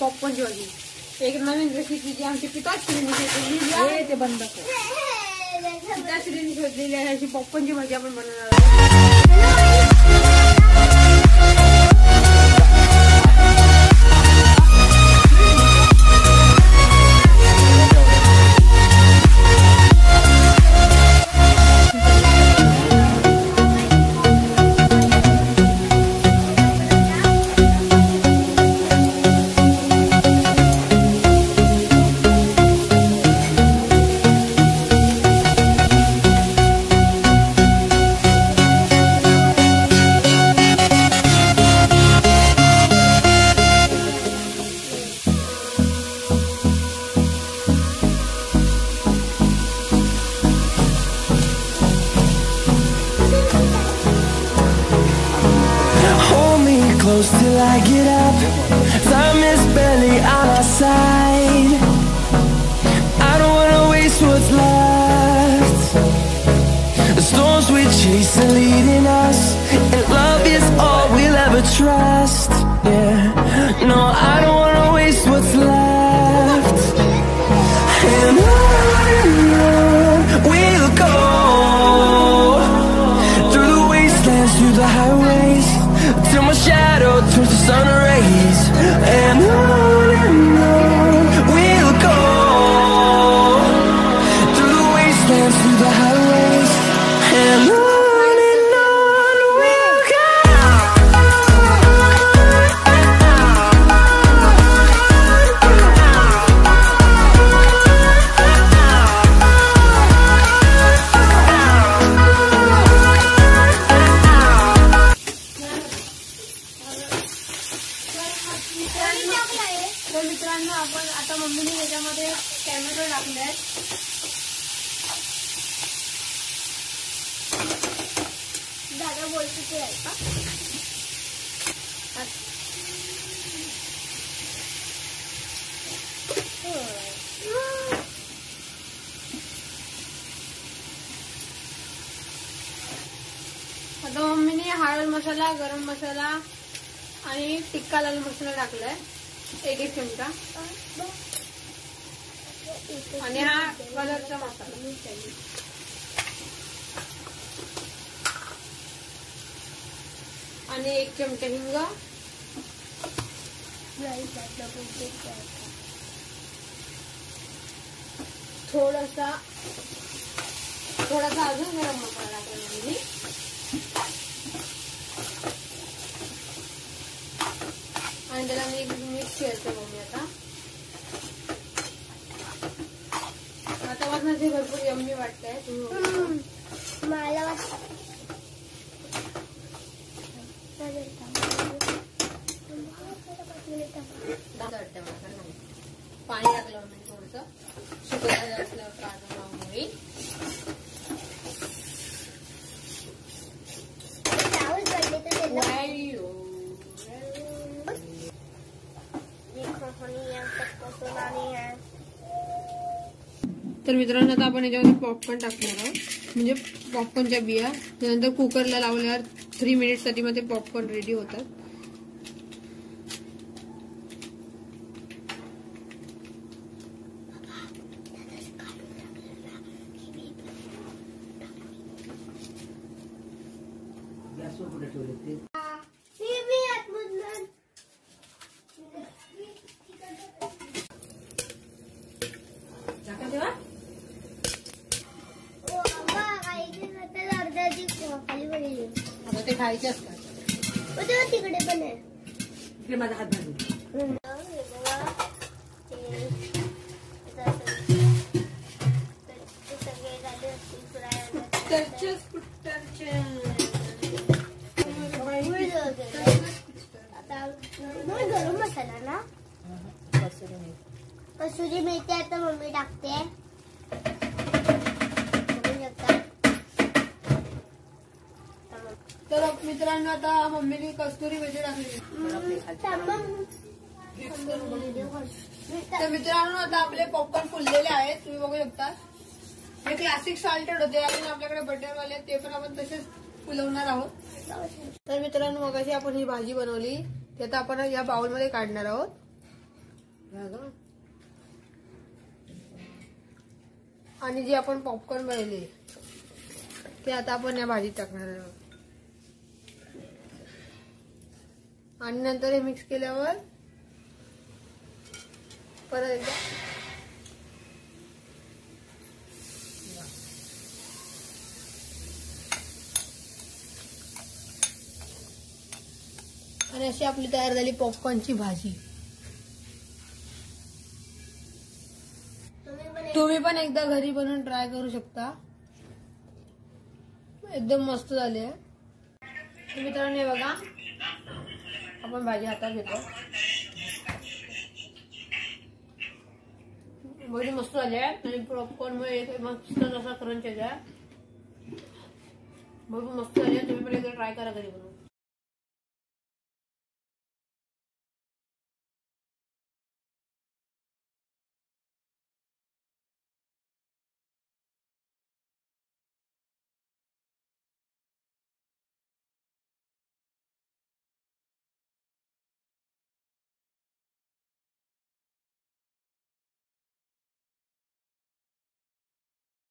पॉपकॉर्नची भाजी. एक नवीन रेसिपी जी आमची पिताश्रीने शोधलेली आहे ते बंद पिताश्रीने शोधलेली आहे अशी पॉपकॉर्नची भाजी आपण बनवणार आहोत. Till I get up, time is barely on our side. I don't wanna waste what's left. The storms we chase are leading us, and love is all we'll ever trust. Yeah, no, I don't wanna waste what's left. And on we'll go, through the wastelands, through the highways, till my shadow turns to sun rays. And on we'll go, through the wastelands, through the highways. And on we'll go. तर मित्रांनो आपण आता मम्मीने याच्यामध्ये tomato टाकले. दादा बोलतो ते आहे का? आता मम्मीने हळद मसाला, गरम मसाला आणि टिक्का लाल मसाला टाकलाय 1 चमचा. आणि हा कलरचा मसाला आणि 1 चमचा हिंग, थोडासा अजून गरम मसाला टाकला मी. आणि त्याला मी मिक्स करते मम्मी. आता वाटण्याचे भरपूर यम्मी वाटतंय. मला पाणी टाकलं म्हणजे थोडस सुकवायला असल्यावर काढून होईल. तर मित्रांनो आता आपण याच्यामध्ये पॉपकॉर्न टाकणार आहोत, म्हणजे पॉपकॉर्नच्या बिया. त्यानंतर कुकरला लावल्यावर 3 मिनिटसाठी मग ते पॉपकॉर्न रेडी होतात. ते खायचे असतात तिकडे पण आहे. इकडे माझा हात घालून गरम मसाला ना, कसुरी मेथी आता मम्मी टाकते. तर मित्रांनो आता मम्मीने कस्तुरी मेथी टाकली. तर मित्रांनो आता आपले पॉपकॉर्न फुललेले आहेत, तुम्ही बघू शकता. हे क्लासिक सॉल्टेड होते आणि आपल्याकडे बटर वाले ते पण आपण तसेच फुलवणार आहोत. तर मित्रांनो मगाशी आपण ही भाजी बनवली, ते आता आपण या बाउल मध्ये काढणार आहोत. आणि जे आपण पॉपकॉर्न बनवले ते आता आपण या भाजीत टाकणार आहोत. आणि नंतर हे मिक्स केल्यावर परत एकदा आणि अशी आपली तयार झाली पॉपकॉर्नची भाजी. तुम्ही पण एकदा घरी बनवून ट्राय करू शकता. एकदम मस्त झाली आहे. मित्रांनो हे बघा आपण भाजी हातात घेतो. भाजी मस्त झाली आहे आणि पॉपकॉर्न मुळे मस्त असा क्रंच आहे. भरपूर मस्त झाली आहे. तुम्ही पण एकदा ट्राय करा घरी बनवून.